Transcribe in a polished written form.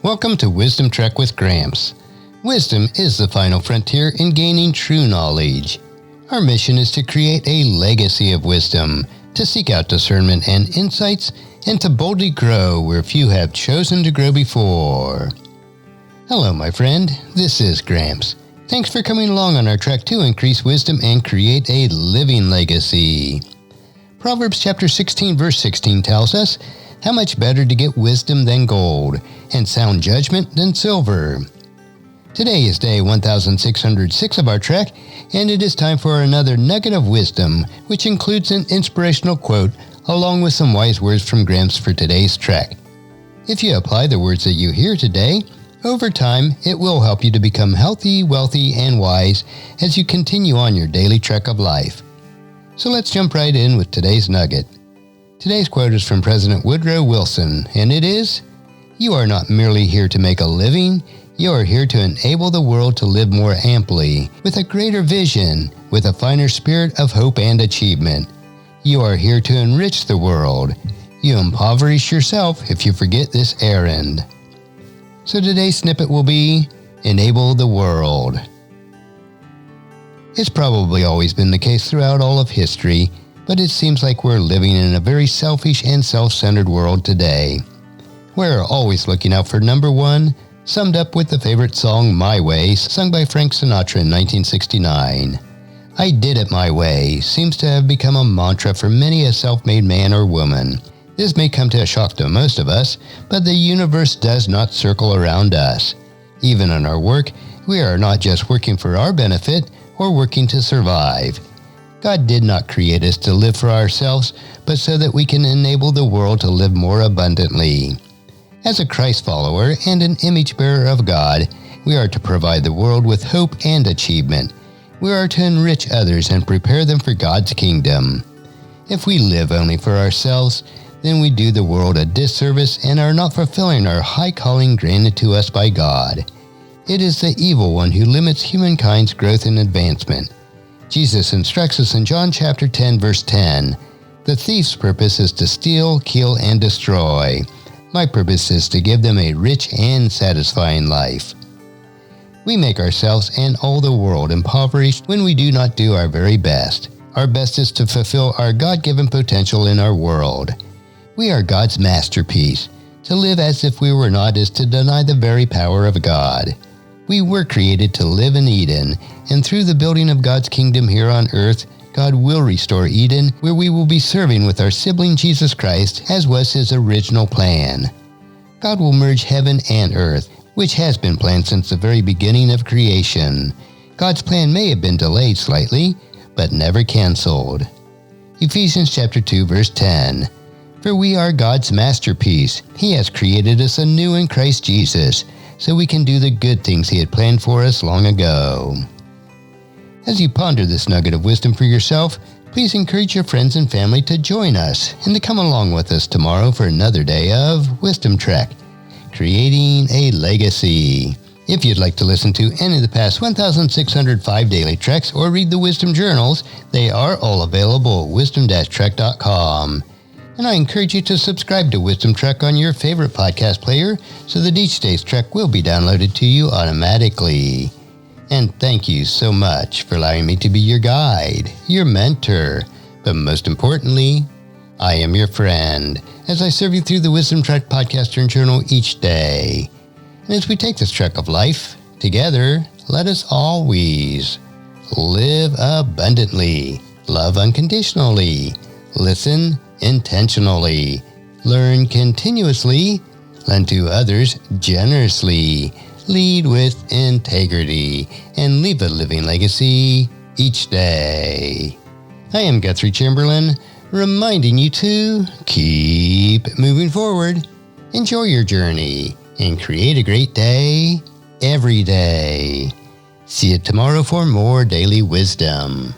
Welcome to Wisdom Trek with Gramps. Wisdom is the final frontier in gaining true knowledge. Our mission is to create a legacy of wisdom, to seek out discernment and insights, and to boldly grow where few have chosen to grow before. Hello, my friend. This is Gramps. Thanks for coming along on our trek to increase wisdom and create a living legacy. Proverbs chapter 16, verse 16 tells us, "How much better to get wisdom than gold, and sound judgment than silver." Today is day 1606 of our trek, and it is time for another nugget of wisdom, which includes an inspirational quote along with some wise words from Gramps for today's trek. If you apply the words that you hear today, over time it will help you to become healthy, wealthy, and wise as you continue on your daily trek of life. So let's jump right in with today's nugget. Today's quote is from President Woodrow Wilson, and it is, "You are not merely here to make a living, you are here to enable the world to live more amply, with a greater vision, with a finer spirit of hope and achievement. You are here to enrich the world. You impoverish yourself if you forget this errand." So today's snippet will be, Enable the World. It's probably always been the case throughout all of history, but it seems like we're living in a very selfish and self-centered world today. We're always looking out for number one, summed up with the favorite song My Way, sung by Frank Sinatra in 1969. "I did it my way" seems to have become a mantra for many a self-made man or woman. This may come to a shock to most of us, but the universe does not circle around us. Even in our work, we are not just working for our benefit or working to survive. God did not create us to live for ourselves, but so that we can enable the world to live more abundantly. As a Christ follower and an image bearer of God, we are to provide the world with hope and achievement. We are to enrich others and prepare them for God's kingdom. If we live only for ourselves, then we do the world a disservice and are not fulfilling our high calling granted to us by God. It is the evil one who limits humankind's growth and advancement. Jesus instructs us in John chapter 10, verse 10, "The thief's purpose is to steal, kill, and destroy. My purpose is to give them a rich and satisfying life." We make ourselves and all the world impoverished when we do not do our very best. Our best is to fulfill our God-given potential in our world. We are God's masterpiece. To live as if we were not is to deny the very power of God. We were created to live in Eden, and through the building of God's kingdom here on earth, God will restore Eden, where we will be serving with our sibling Jesus Christ, as was His original plan. God will merge heaven and earth, which has been planned since the very beginning of creation. God's plan may have been delayed slightly, but never canceled. Ephesians chapter 2, verse 10. "For we are God's masterpiece. He has created us anew in Christ Jesus, so we can do the good things He had planned for us long ago." As you ponder this nugget of wisdom for yourself, please encourage your friends and family to join us and to come along with us tomorrow for another day of Wisdom Trek, creating a legacy. If you'd like to listen to any of the past 1,605 daily treks or read the wisdom journals, they are all available at wisdom-trek.com. And I encourage you to subscribe to Wisdom Trek on your favorite podcast player so that each day's trek will be downloaded to you automatically. And thank you so much for allowing me to be your guide, your mentor, but most importantly, I am your friend as I serve you through the Wisdom Trek podcast and journal each day. And as we take this trek of life together, let us always live abundantly, love unconditionally, listen intentionally, learn continuously, lend to others generously, lead with integrity, and leave a living legacy each day. I am Guthrie Chamberlain, reminding you to keep moving forward, enjoy your journey, and create a great day every day. See you tomorrow for more daily wisdom.